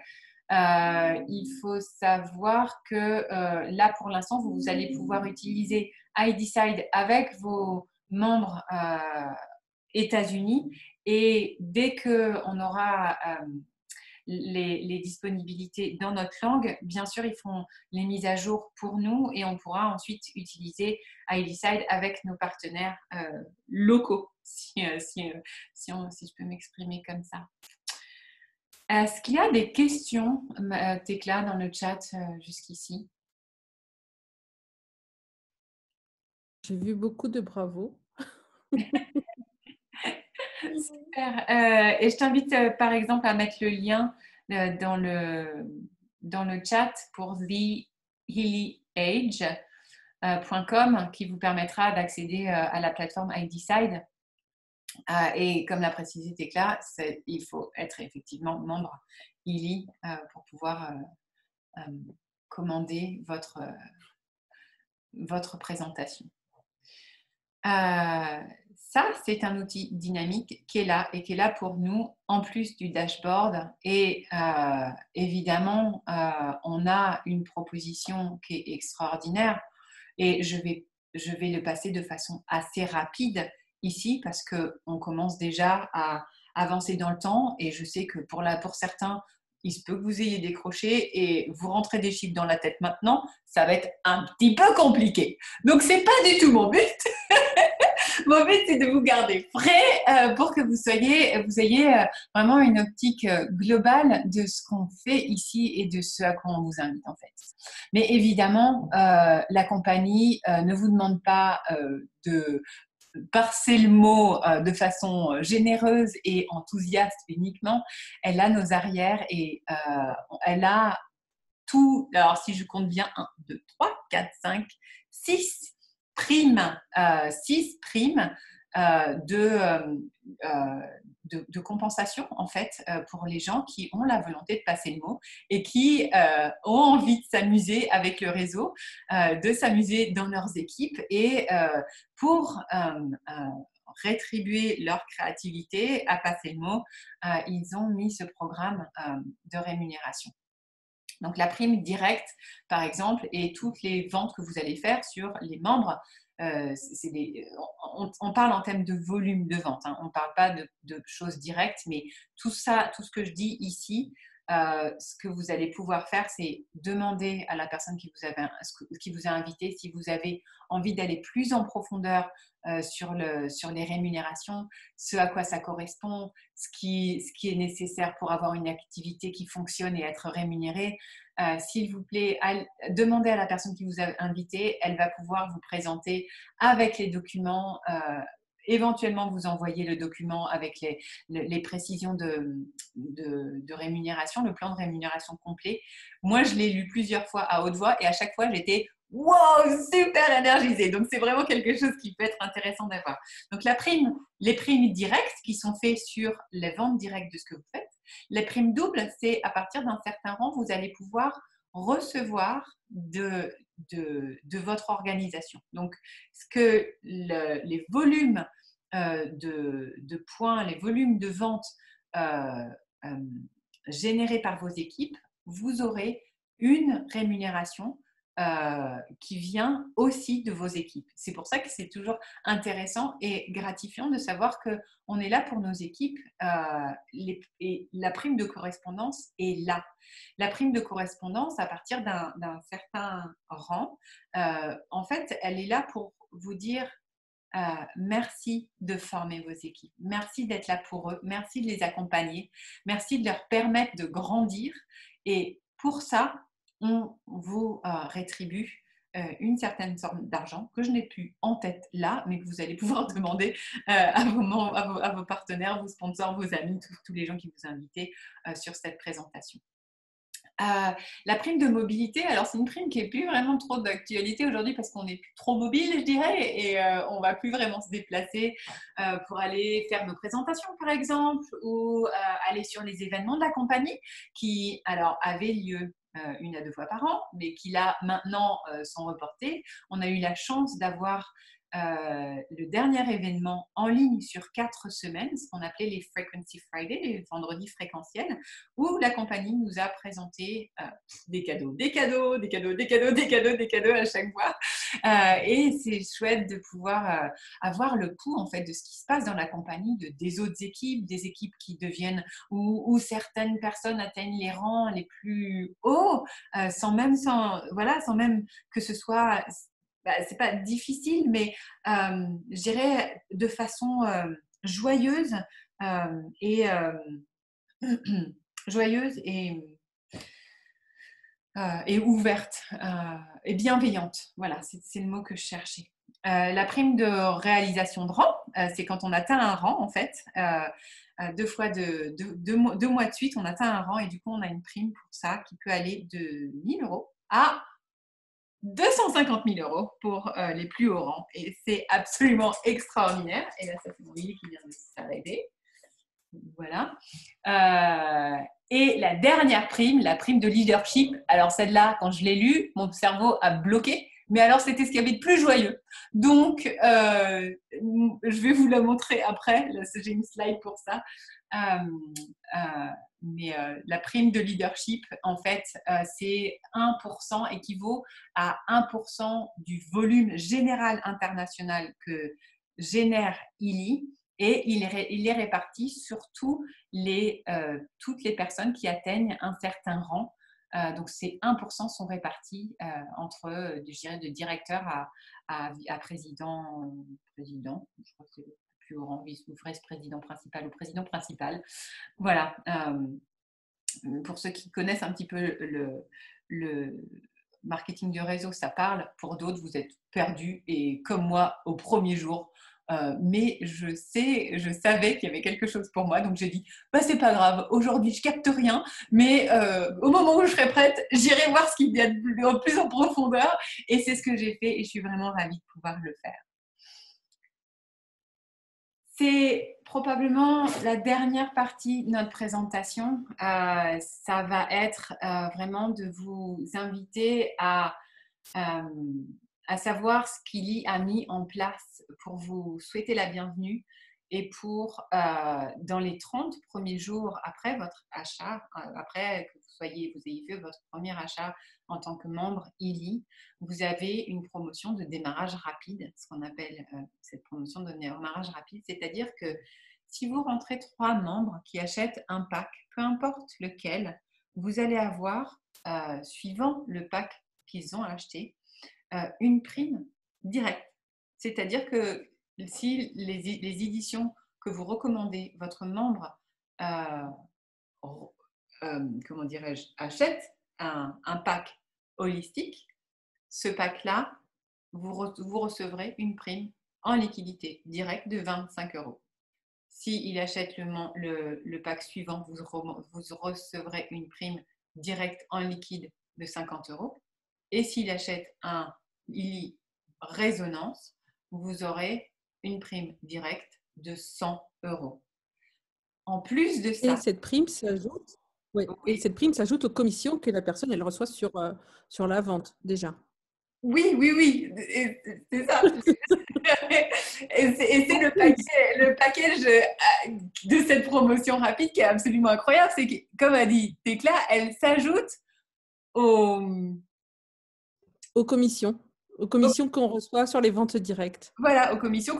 Il faut savoir que là, pour l'instant, vous allez pouvoir utiliser iDecide avec vos membres États-Unis. Et dès qu'on aura les disponibilités dans notre langue, bien sûr, ils font les mises à jour pour nous et on pourra ensuite utiliser iDecide avec nos partenaires locaux, si je peux m'exprimer comme ça. Est-ce qu'il y a des questions, Tekla, dans le chat jusqu'ici? J'ai vu beaucoup de bravo. Super. Et je t'invite par exemple à mettre le lien dans le chat pour thehealyage.com qui vous permettra d'accéder à la plateforme iDecide. Et comme l'a précisé Tekla, il faut être effectivement membre Illy pour pouvoir commander votre présentation. Ça, c'est un outil dynamique qui est là et qui est là pour nous en plus du dashboard. Et évidemment, on a une proposition qui est extraordinaire et je vais le passer de façon assez rapide ici parce qu'on commence déjà à avancer dans le temps et je sais que pour certains, il se peut que vous ayez décroché et vous rentrez des chiffres dans la tête maintenant, ça va être un petit peu compliqué. Donc, ce n'est pas du tout mon but. Mon but, c'est de vous garder frais pour que vous ayez vraiment une optique globale de ce qu'on fait ici et de ce à quoi on vous invite en fait. Mais évidemment, la compagnie ne vous demande pas de parser le mot de façon généreuse et enthousiaste uniquement. Elle a nos arrières et elle a tout. Alors, si je compte bien, 1, 2, 3, 4, 5, 6 primes, 6 primes de compensation en fait pour les gens qui ont la volonté de passer le mot et qui ont envie de s'amuser avec le réseau, de s'amuser dans leurs équipes et pour rétribuer leur créativité à passer le mot, ils ont mis ce programme de rémunération. Donc, la prime directe, par exemple, et toutes les ventes que vous allez faire sur les membres, on parle en termes de volume de vente. Hein. On ne parle pas de choses directes, mais tout ça, tout ce que je dis ici, ce que vous allez pouvoir faire, c'est demander à la personne qui vous a invité si vous avez envie d'aller plus en profondeur sur les rémunérations, ce à quoi ça correspond, ce qui est nécessaire pour avoir une activité qui fonctionne et être rémunérée. S'il vous plaît, demandez à la personne qui vous a invité, elle va pouvoir vous présenter avec les documents éventuellement vous envoyer le document avec les précisions de rémunération, le plan de rémunération complet. Moi, je l'ai lu plusieurs fois à haute voix et à chaque fois, j'étais wow, super énergisée. Donc, c'est vraiment quelque chose qui peut être intéressant d'avoir. Donc, les primes directes qui sont faites sur les ventes directes de ce que vous faites. Les primes doubles, c'est à partir d'un certain rang, vous allez pouvoir recevoir de votre organisation. Donc, ce que les volumes de points, les volumes de vente euh, euh, générés par vos équipes, vous aurez une rémunération qui vient aussi de vos équipes. C'est pour ça que c'est toujours intéressant et gratifiant de savoir qu'on est là pour nos équipes et la prime de correspondance est là. La prime de correspondance, à partir d'un certain rang, en fait, elle est là pour vous dire merci de former vos équipes, merci d'être là pour eux, merci de les accompagner, merci de leur permettre de grandir et pour ça, on vous rétribue une certaine somme d'argent que je n'ai plus en tête là, mais que vous allez pouvoir demander à vos partenaires, vos sponsors, vos amis, tous les gens qui vous invitent sur cette présentation. La prime de mobilité, alors c'est une prime qui n'est plus vraiment trop d'actualité aujourd'hui parce qu'on n'est plus trop mobile, je dirais, et on ne va plus vraiment se déplacer pour aller faire nos présentations, par exemple, ou aller sur les événements de la compagnie qui, alors, avaient lieu 1 à 2 fois par an, mais qui là, maintenant, sont reportés. On a eu la chance d'avoir le dernier événement en ligne sur 4 semaines, ce qu'on appelait les Frequency Friday, les vendredis fréquentiels, où la compagnie nous a présenté des cadeaux à chaque fois. Et c'est chouette de pouvoir avoir le pouls en fait de ce qui se passe dans la compagnie, des autres équipes, des équipes qui deviennent où certaines personnes atteignent les rangs les plus hauts, sans même que ce soit c'est pas difficile, mais je dirais de façon joyeuse et joyeuse et ouverte et bienveillante. Voilà, c'est le mot que je cherchais. La prime de réalisation de rang, c'est quand on atteint un rang, en fait. 2 mois de suite, on atteint un rang et du coup, on a une prime pour ça qui peut aller de 1 000 € à 250 000 € pour les plus hauts rangs. Et c'est absolument extraordinaire. Et là, ça c'est mon lit qui vient de s'arrêter. Voilà. Et la dernière prime, la prime de leadership. Alors celle-là, quand je l'ai lue, mon cerveau a bloqué. Mais alors, c'était ce qu'il y avait de plus joyeux. Donc, je vais vous la montrer après. Là, j'ai une slide pour ça. Mais la prime de leadership, en fait, c'est 1% équivaut à 1% du volume général international que génère ILI. Et il est réparti sur toutes les personnes qui atteignent un certain rang. Donc, ces 1% sont répartis entre, je dirais, de directeur à président, je crois que c'est le plus haut rang, vice-président principal ou président principal. Voilà. Pour ceux qui connaissent un petit peu le marketing de réseau, ça parle. Pour d'autres, vous êtes perdus et comme moi, au premier jour, mais je savais qu'il y avait quelque chose pour moi, donc j'ai dit c'est pas grave, aujourd'hui je capte rien, mais au moment où je serai prête, j'irai voir ce qu'il y a de plus en profondeur, et c'est ce que j'ai fait et je suis vraiment ravie de pouvoir le faire. C'est probablement la dernière partie de notre présentation. Ça va être vraiment de vous inviter à savoir ce qu'ILI a mis en place pour vous souhaiter la bienvenue et pour, dans les 30 premiers jours après votre achat, après que vous ayez fait votre premier achat en tant que membre ILI, vous avez une promotion de démarrage rapide, ce qu'on appelle cette promotion de démarrage rapide, c'est-à-dire que si vous rentrez 3 membres qui achètent un pack, peu importe lequel, vous allez avoir, suivant le pack qu'ils ont acheté, une prime directe. C'est-à-dire que si les éditions que vous recommandez, votre membre, comment dirais-je, achète un pack holistique, ce pack-là, vous recevrez une prime en liquidité directe de 25 euros. S'il achète le pack suivant, vous recevrez une prime directe en liquide de 50 euros. Et s'il achète un ILI résonance, vous aurez une prime directe de 100 euros. En plus de ça… Et cette prime s'ajoute, oui, et cette prime s'ajoute aux commissions que la personne elle reçoit sur la vente déjà. Oui, oui, oui, c'est ça. Et c'est le package de cette promotion rapide qui est absolument incroyable. C'est que, comme a dit Tekla, elle s'ajoute aux Aux commissions qu'on reçoit sur les ventes directes. voilà, aux commissions.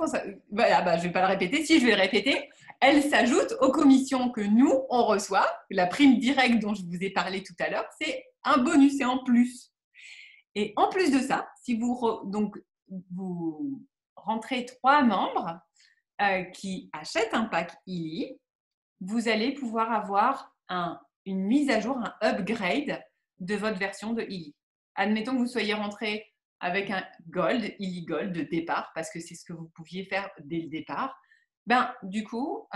Voilà, bah, je ne vais pas le répéter. Si, je vais le répéter. Elle s'ajoute aux commissions que nous, on reçoit. La prime directe dont je vous ai parlé tout à l'heure, c'est un bonus, c'est en plus. Et en plus de ça, si donc, vous rentrez 3 membres qui achètent un pack ILI, vous allez pouvoir avoir une mise à jour, un upgrade de votre version de ILI. Admettons que vous soyez rentré avec un Gold, ILI Gold de départ, parce que c'est ce que vous pouviez faire dès le départ. Du coup,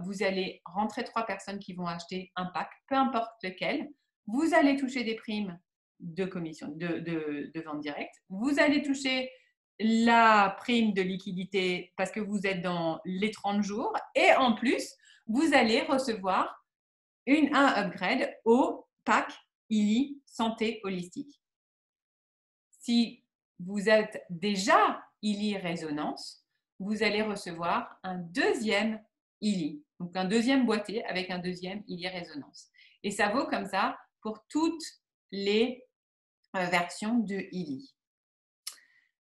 vous allez rentrer 3 personnes qui vont acheter un pack, peu importe lequel. Vous allez toucher des primes de commission, de vente directe. Vous allez toucher la prime de liquidité parce que vous êtes dans les 30 jours. Et en plus, vous allez recevoir un upgrade au pack ILI Santé Holistique. Si vous êtes déjà ILI Résonance, vous allez recevoir un deuxième ILI, donc un deuxième boîtier avec un deuxième ILI Résonance. Et ça vaut comme ça pour toutes les versions de ILI.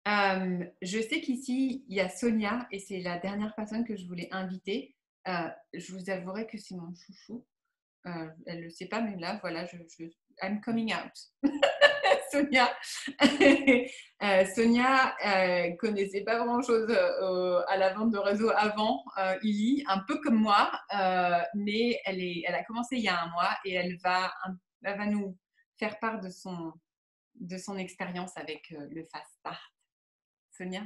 Je sais qu'ici, il y a Sonia et c'est la dernière personne que je voulais inviter. Je vous avouerai que c'est mon chouchou. Elle ne le sait pas, mais là, voilà, I'm coming out. Sonia, Sonia connaissait pas grand-chose à la vente de réseau avant ILI, un peu comme moi, mais elle a commencé il y a un mois et elle va nous faire part de son expérience avec le Fast Start. Sonia,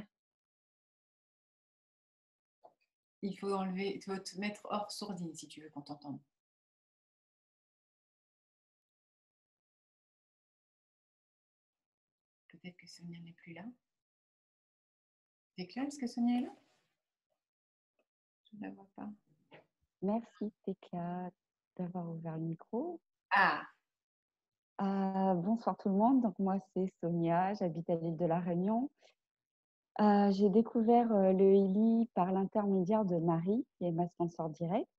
il faut te mettre hors sourdine si tu veux qu'on t'entende. Peut-être que Sonia n'est plus là. C'est clair, est-ce que Sonia est là? Je ne la vois pas. Merci Tekla d'avoir ouvert le micro. Ah, bonsoir tout le monde. Donc moi c'est Sonia, j'habite à l'île de la Réunion. J'ai découvert le ILI par l'intermédiaire de Marie, qui est ma sponsor directe,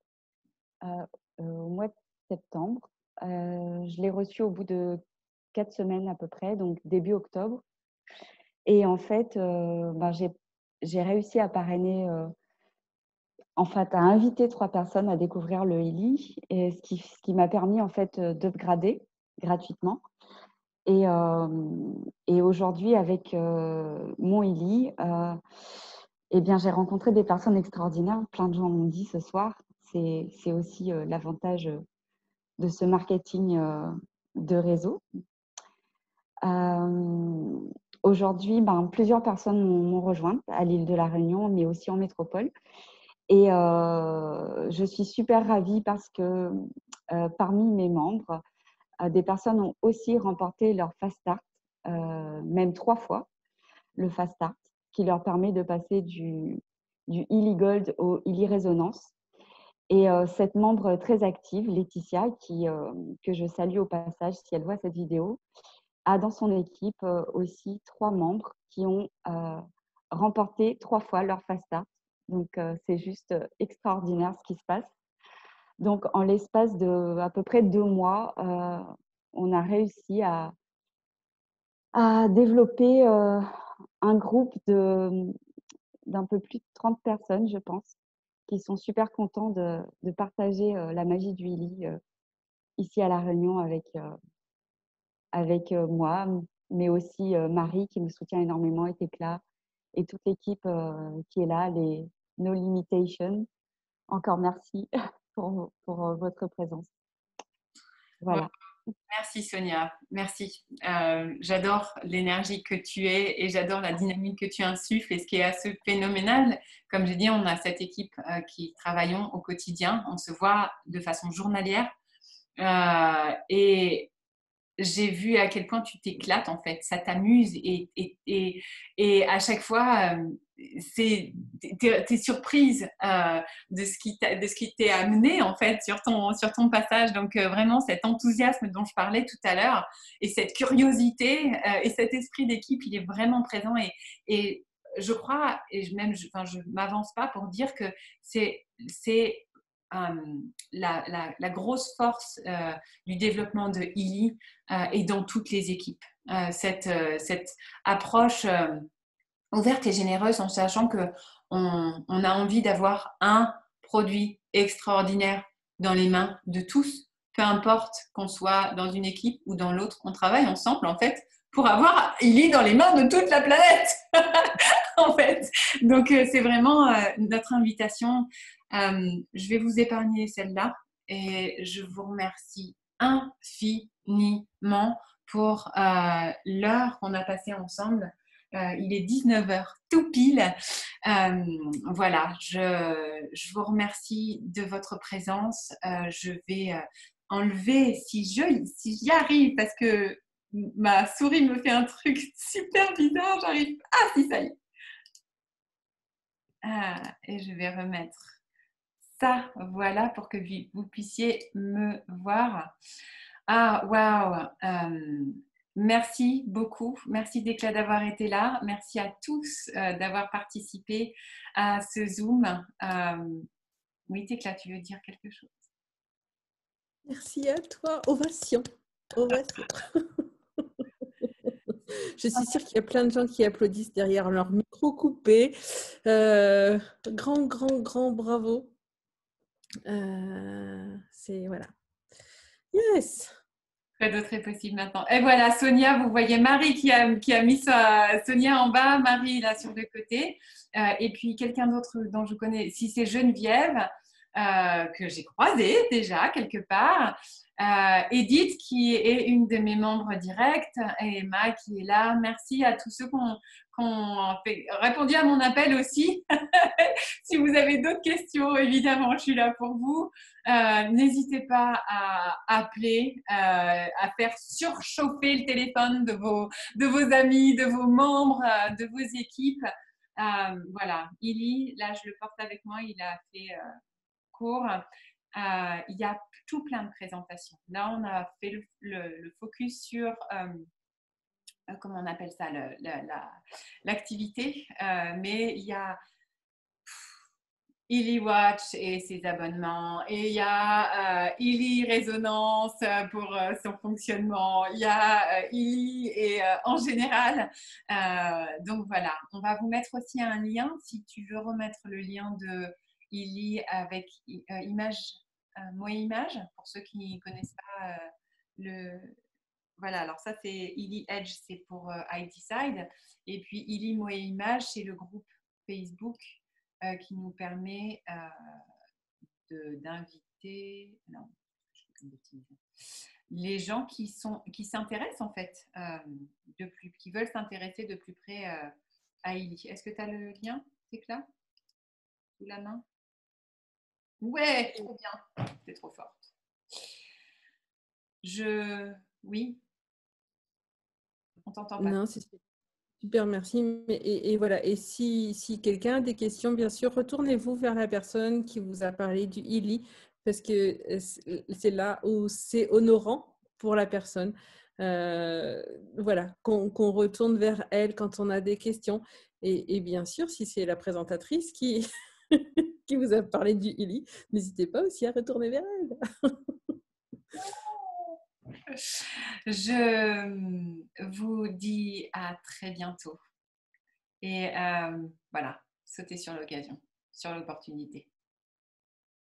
au mois de septembre. Je l'ai reçu au bout de 4 semaines à peu près, donc début octobre. Et en fait, j'ai réussi à parrainer, à inviter 3 personnes à découvrir le ILI, et ce qui m'a permis en fait d'upgrader gratuitement. Et aujourd'hui, avec mon ILI, j'ai rencontré des personnes extraordinaires. Plein de gens m'ont dit ce soir. C'est aussi l'avantage de ce marketing de réseau. Aujourd'hui, plusieurs personnes m'ont rejointe à l'île de la Réunion, mais aussi en métropole. Et je suis super ravie parce que parmi mes membres, des personnes ont aussi remporté leur Fast Start, même 3 fois, le Fast Start, qui leur permet de passer du ILI Gold au ILI Résonance. Et cette membre très active, Laetitia, que je salue au passage si elle voit cette vidéo, a dans son équipe aussi 3 membres qui ont remporté 3 fois leur Fast Start. Donc, c'est juste extraordinaire ce qui se passe. Donc, en l'espace de à peu près 2 mois, on a réussi à développer un groupe d'un peu plus de 30 personnes, je pense, qui sont super contents de partager la magie du ILI ici à La Réunion avec moi, mais aussi Marie qui me soutient énormément et Tekla et toute l'équipe qui est là, les No Limitation. Encore merci pour votre présence. Voilà. Merci Sonia, merci. J'adore l'énergie que tu es et j'adore la dynamique que tu insuffles. Et ce qui est assez phénoménal, comme j'ai dit, on a cette équipe qui travaillons au quotidien. On se voit de façon journalière. Et j'ai vu à quel point tu t'éclates en fait, ça t'amuse et à chaque fois, t'es surprise de ce qui t'est amené en fait sur ton passage. Donc vraiment cet enthousiasme dont je parlais tout à l'heure et cette curiosité et cet esprit d'équipe, il est vraiment présent et je crois, et même je m'avance pas pour dire que c'est la grosse force du développement de Illy et dans toutes les équipes. Cette approche ouverte et généreuse en sachant qu'on a envie d'avoir un produit extraordinaire dans les mains de tous, peu importe qu'on soit dans une équipe ou dans l'autre, on travaille ensemble en fait pour avoir Illy dans les mains de toute la planète en fait. Donc c'est vraiment notre invitation. Je vais vous épargner celle-là et je vous remercie infiniment pour l'heure qu'on a passée ensemble. Il est 19h tout pile. Voilà, je vous remercie de votre présence. Je vais enlever, si j'y arrive, parce que ma souris me fait un truc super bizarre, j'arrive. Ah si, ça y est. Et je vais remettre ça, voilà, pour que vous puissiez me voir. Ah, waouh! Merci beaucoup. Merci Déclat d'avoir été là. Merci à tous d'avoir participé à ce Zoom. Oui, Déclat, tu veux dire quelque chose? Merci à toi. Ovation. Ovation. Je suis sûre qu'il y a plein de gens qui applaudissent derrière leur micro coupé. Grand bravo. C'est voilà. Yes. Quoi d'autre est possible maintenant? Et voilà, Sonia, vous voyez Marie qui a mis Sonia en bas, Marie là sur le côté. Et puis quelqu'un d'autre dont je connais, si c'est Geneviève, que j'ai croisée déjà quelque part. Edith qui est une de mes membres directs et Emma qui est là. Merci à tous ceux qui ont répondu à mon appel aussi. Si vous avez d'autres questions, évidemment, je suis là pour vous. N'hésitez pas à appeler, à faire surchauffer le téléphone de vos amis, de vos membres, de vos équipes. Voilà, Illy, là, je le porte avec moi, il a fait cours. Il y a tout plein de présentations. Là, on a fait le focus sur, comment on appelle ça, l'activité, mais il y a Illy Watch et ses abonnements, et il y a Illy Résonance pour son fonctionnement, il y a Illy et en général. Donc voilà, on va vous mettre aussi un lien si tu veux remettre le lien de Illy avec image, Moe Image, pour ceux qui ne connaissent pas le. Voilà, alors ça c'est Illy Edge, c'est pour I Decide, et puis Illy Moe Image, c'est le groupe Facebook qui nous permet d'inviter les gens qui s'intéressent en fait qui veulent s'intéresser de plus près à Illy. Est-ce que tu as le lien, Tecla, sous la main? Ouais, trop bien, c'est trop forte. Oui, on t'entend pas. Non, c'est super, merci. Et voilà. Et si quelqu'un a des questions, bien sûr, retournez-vous vers la personne qui vous a parlé du Illy, parce que c'est là où c'est honorant pour la personne. Voilà, qu'on retourne vers elle quand on a des questions. Et bien sûr, si c'est la présentatrice qui, qui vous a parlé du Illy, n'hésitez pas aussi à retourner vers elle. Je vous dis à très bientôt. Et voilà, sautez sur l'occasion, sur l'opportunité.